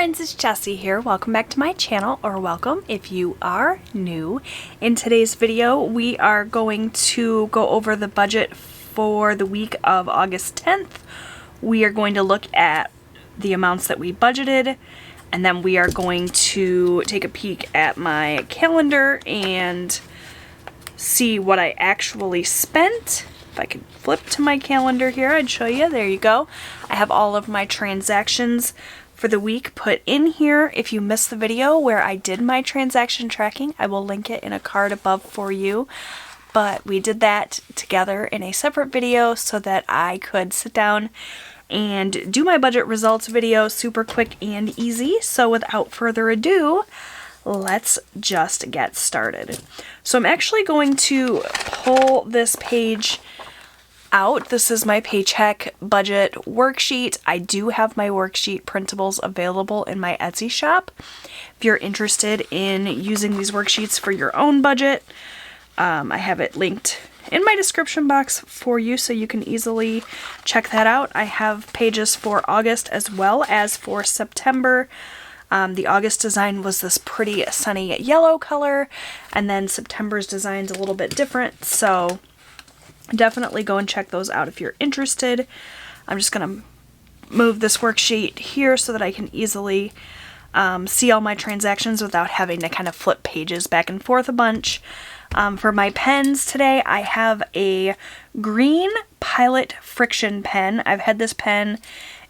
friends, it's Jessie here. Welcome back to my channel, or welcome if you are new. In today's video, we are going to go over the budget for the week of August 10th. We are going to look at the amounts that we budgeted, and then we are going to take a peek at my calendar and see what I actually spent. If I could flip to my calendar here, I'd show you. There you go. I have all of my transactions for the week put in here. If you missed the video where I did my transaction tracking, I will link it in a card above for you. But we did that together in a separate video so that I could sit down and do my budget results video super quick and easy. So without further ado, let's just get started. So I'm actually going to pull this page out. This is my paycheck budget worksheet. I do have my worksheet printables available in my Etsy shop. If you're interested in using these worksheets for your own budget, I have it linked in my description box for you so you can easily check that out. I have pages for August as well as for September. The August design was this pretty sunny yellow color, and then September's design's a little bit different, so definitely go and check those out if you're interested. I'm just going to move this worksheet here so that I can easily see all my transactions without having to kind of flip pages back and forth a bunch. For my pens today, I have a green Pilot Friction pen. I've had this pen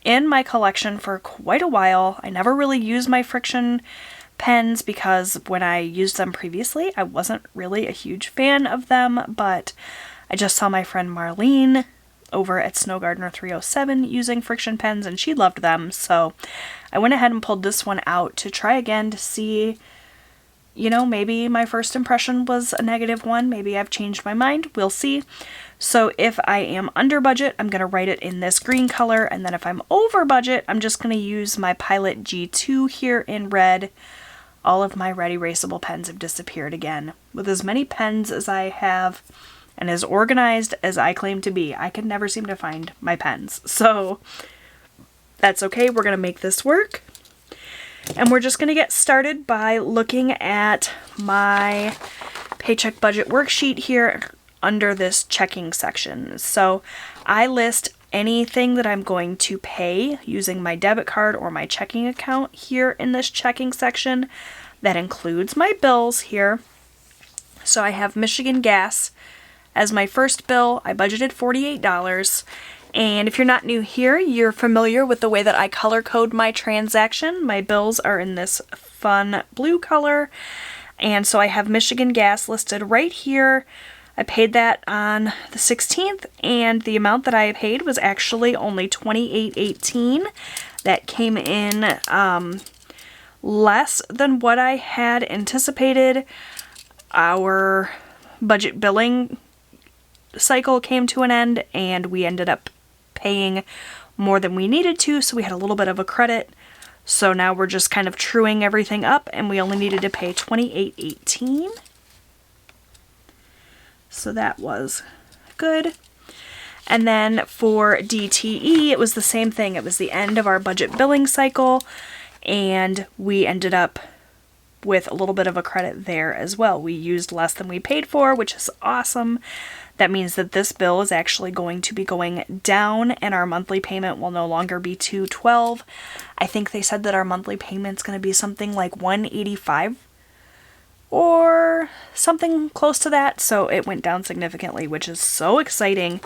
in my collection for quite a while. I never really used my Friction pens because when I used them previously, I wasn't really a huge fan of them, but I just saw my friend Marlene over at Snow Gardener 307 using Friction pens, and she loved them, so I went ahead and pulled this one out to try again to see, you know, maybe my first impression was a negative one. Maybe I've changed my mind. We'll see. So if I am under budget, I'm going to write it in this green color, and then if I'm over budget, I'm just going to use my Pilot G2 here in red. All of my red erasable pens have disappeared again. With as many pens as I have and as organized as I claim to be, I can never seem to find my pens. So that's okay. We're going to make this work. And we're just going to get started by looking at my paycheck budget worksheet here under this checking section. So I list anything that I'm going to pay using my debit card or my checking account here in this checking section. That includes my bills here. So I have Michigan Gas as my first bill. I budgeted $48. And if you're not new here, you're familiar with the way that I color code my transaction. My bills are in this fun blue color. And so I have Michigan Gas listed right here. I paid that on the 16th, and the amount that I paid was actually only $28.18. That came in less than what I had anticipated. Our budget billing cycle came to an end, and we ended up paying more than we needed to, so we had a little bit of a credit. So now we're just kind of truing everything up, and we only needed to pay $28.18. So that was good. And then for DTE, it was the same thing. It was the end of our budget billing cycle, and we ended up with a little bit of a credit there as well. We used less than we paid for, which is awesome. That means that this bill is actually going to be going down, and our monthly payment will no longer be $212. I think they said that our monthly payment's going to be something like $185 or something close to that, so it went down significantly, which is so exciting.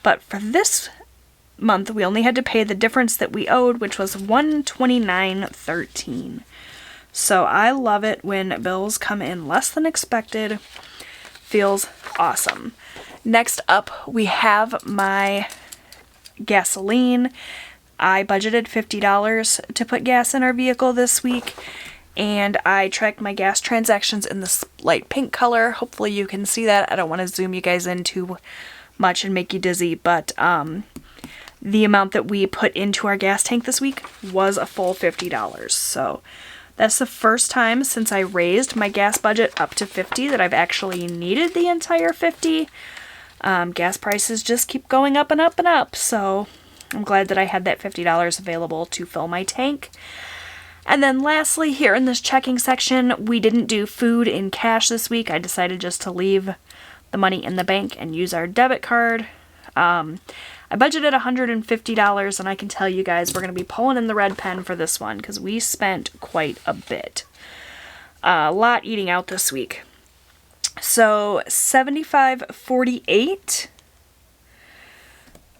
But for this month, we only had to pay the difference that we owed, which was $129.13. So I love it when bills come in less than expected. Feels awesome. Next up, we have my gasoline. I budgeted $50 to put gas in our vehicle this week, and I tracked my gas transactions in this light pink color. Hopefully you can see that. I don't want to zoom you guys in too much and make you dizzy, but the amount that we put into our gas tank this week was a full $50. So that's the first time since I raised my gas budget up to $50 that I've actually needed the entire $50. Gas prices just keep going up and up and up, so I'm glad that I had that $50 available to fill my tank. And then lastly, here in this checking section, we didn't do food in cash this week. I decided just to leave the money in the bank and use our debit card. I budgeted $150, and I can tell you guys we're going to be pulling in the red pen for this one because we spent quite a bit. A lot eating out this week. So $75.48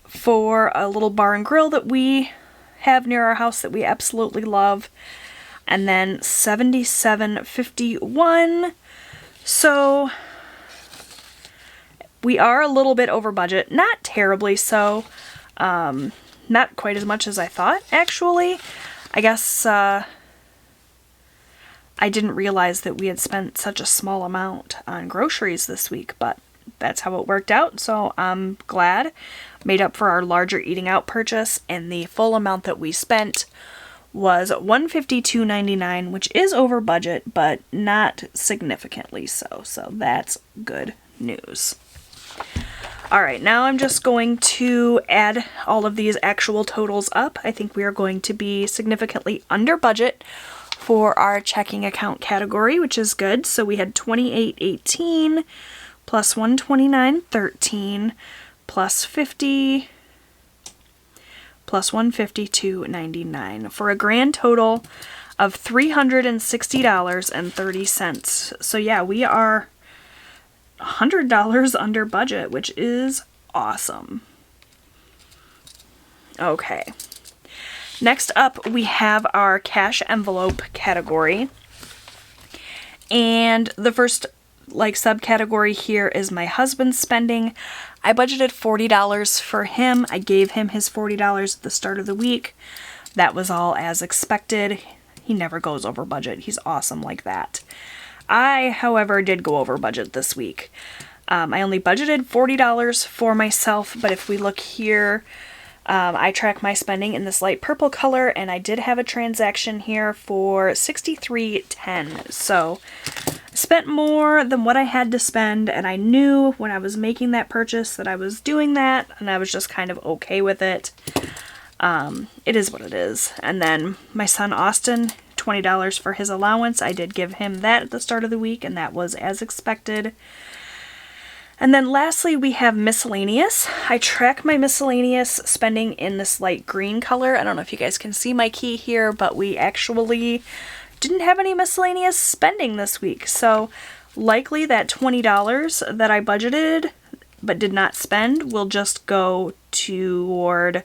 for a little bar and grill that we have near our house that we absolutely love, and then $77.51. So we are a little bit over budget, not terribly so, not quite as much as I thought actually. I guess I didn't realize that we had spent such a small amount on groceries this week, but that's how it worked out, so I'm glad. Made up for our larger eating out purchase, and the full amount that we spent was $152.99, which is over budget, but not significantly so. So that's good news. Alright, now I'm just going to add all of these actual totals up. I think we are going to be significantly under budget for our checking account category, which is good. So we had $28.18 plus $129.13 plus $50 plus $152.99 for a grand total of $360.30. So yeah, we are $100 under budget, which is awesome. Okay. Next up, we have our cash envelope category. And the first subcategory here is my husband's spending. I budgeted $40 for him. I gave him his $40 at the start of the week. That was all as expected. He never goes over budget. He's awesome like that. I, however, did go over budget this week. I only budgeted $40 for myself, but if we look here, I track my spending in this light purple color, and I did have a transaction here for $63.10. So I spent more than what I had to spend, and I knew when I was making that purchase that I was doing that, and I was just kind of okay with it. It is what it is. And then my son Austin, $20 for his allowance. I did give him that at the start of the week, and that was as expected. And then lastly, we have miscellaneous. I track my miscellaneous spending in this light green color. I don't know if you guys can see my key here, but we actually didn't have any miscellaneous spending this week. So likely that $20 that I budgeted but did not spend will just go toward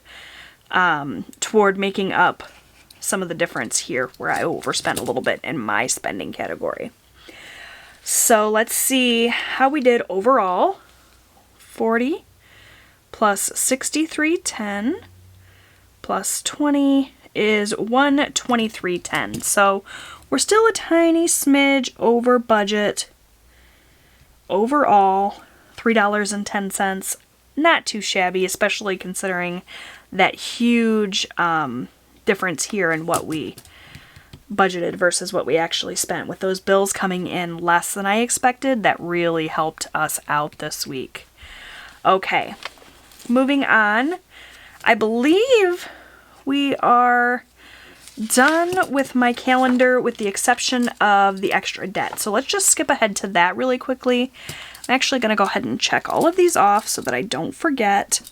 making up some of the difference here where I overspent a little bit in my spending category. So let's see how we did overall. 40 plus 63.10 plus 20 is 123.10. So we're still a tiny smidge over budget. Overall, $3.10. Not too shabby, especially considering that huge difference here in what we budgeted versus what we actually spent. With those bills coming in less than I expected, that really helped us out this week. Okay, moving on. I believe we are done with my calendar with the exception of the extra debt. So let's just skip ahead to that really quickly. I'm actually going to go ahead and check all of these off so that I don't forget.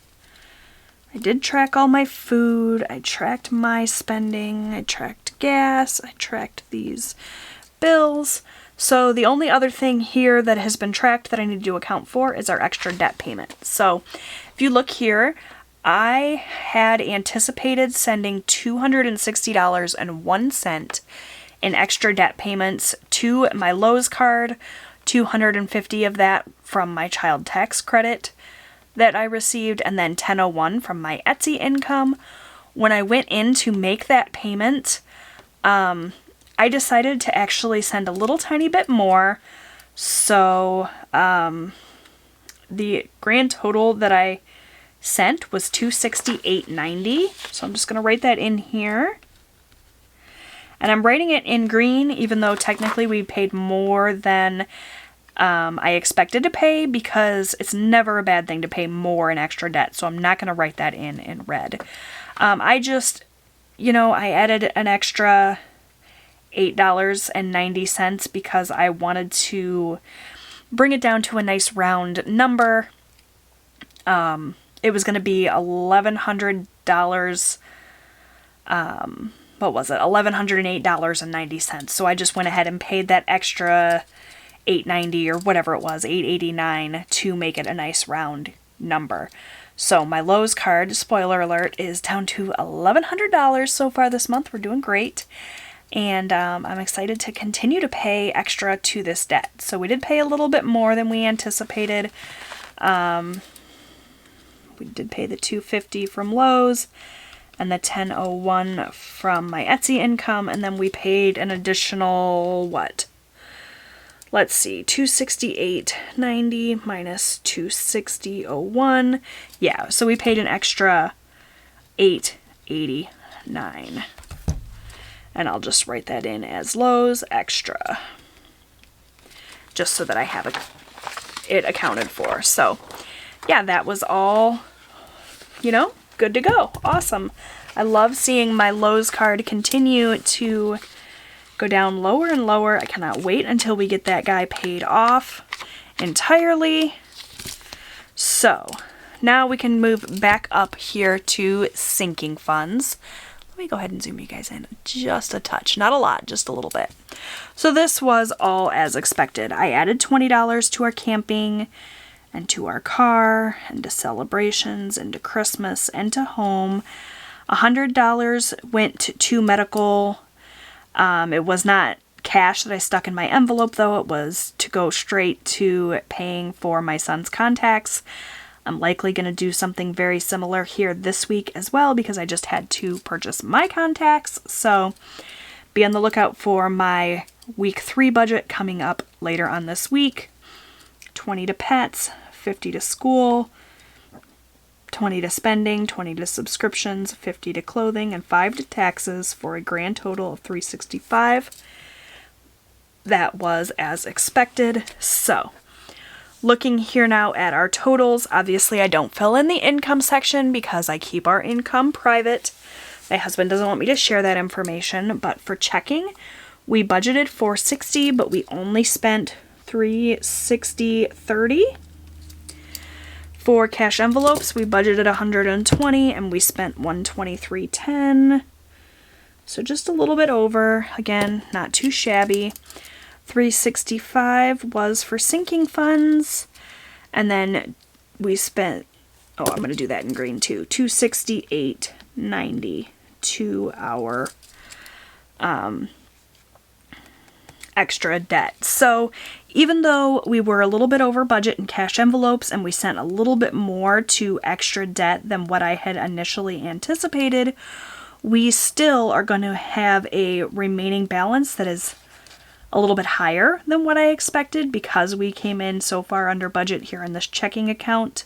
I did track all my food, I tracked my spending, I tracked gas, I tracked these bills. So the only other thing here that has been tracked that I need to account for is our extra debt payment. So if you look here, I had anticipated sending $260.01 in extra debt payments to my Lowe's card, $250 of that from my child tax credit that I received, and then $10.01 from my Etsy income. When I went in to make that payment, I decided to actually send a little tiny bit more. So the grand total that I sent was $268.90. So I'm just going to write that in here. And I'm writing it in green, even though technically we paid more than I expected to pay, because it's never a bad thing to pay more in extra debt. So I'm not going to write that in red. I just, I added an extra $8.90 because I wanted to bring it down to a nice round number. It was going to be $1,100, what was it? $1,108.90. So I just went ahead and paid that extra $8.90 or whatever it was, $8.89, to make it a nice round number. So my Lowe's card, spoiler alert, is down to $1,100 so far this month. We're doing great. And I'm excited to continue to pay extra to this debt. So we did pay a little bit more than we anticipated. We did pay the $250 from Lowe's and the $1,001 from my Etsy income. And then we paid an additional, what? Let's see, $268.90 minus $260.01. Yeah, so we paid an extra $889. And I'll just write that in as Lowe's extra, just so that I have it accounted for. So yeah, that was all, you know, good to go. Awesome. I love seeing my Lowe's card continue to go down lower and lower. I cannot wait until we get that guy paid off entirely. So now we can move back up here to sinking funds. Let me go ahead and zoom you guys in just a touch. Not a lot, just a little bit. So this was all as expected. I added $20 to our camping and to our car and to celebrations and to Christmas and to home. $100 went to medical. It was not cash that I stuck in my envelope, though. It was to go straight to paying for my son's contacts. I'm likely going to do something very similar here this week as well, because I just had to purchase my contacts. So be on the lookout for my week 3 budget coming up later on this week. 20 to pets, 50 to school, 20 to spending, 20 to subscriptions, 50 to clothing, and 5 to taxes, for a grand total of $365. That was as expected. So looking here now at our totals, obviously I don't fill in the income section because I keep our income private. My husband doesn't want me to share that information, but for checking, we budgeted $460, but we only spent $360.30. For cash envelopes, we budgeted $120 and we spent $123.10. So just a little bit over. Again, not too shabby. $365 was for sinking funds, and then we spent, oh, I'm going to do that in green too, $268.90 to our extra debt. So even though we were a little bit over budget in cash envelopes and we sent a little bit more to extra debt than what I had initially anticipated, we still are going to have a remaining balance that is a little bit higher than what I expected, because we came in so far under budget here in this checking account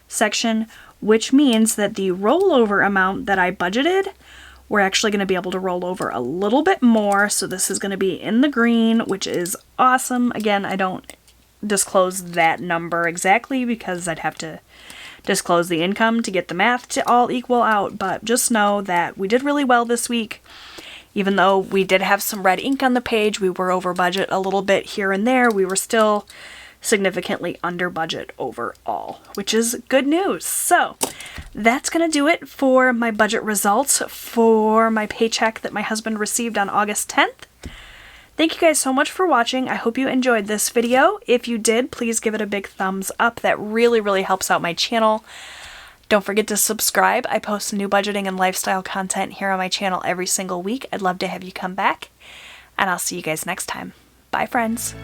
section, which means that the rollover amount that I budgeted, we're actually going to be able to roll over a little bit more. So this is going to be in the green, which is awesome. Again, I don't disclose that number exactly because I'd have to disclose the income to get the math to all equal out, but just know that we did really well this week. Even though we did have some red ink on the page, we were over budget a little bit here and there, we were still significantly under budget overall, which is good news. So that's going to do it for my budget results for my paycheck that my husband received on August 10th. Thank you guys so much for watching. I hope you enjoyed this video. If you did, please give it a big thumbs up. That really, really helps out my channel. Don't forget to subscribe. I post new budgeting and lifestyle content here on my channel every single week. I'd love to have you come back, and I'll see you guys next time. Bye, friends.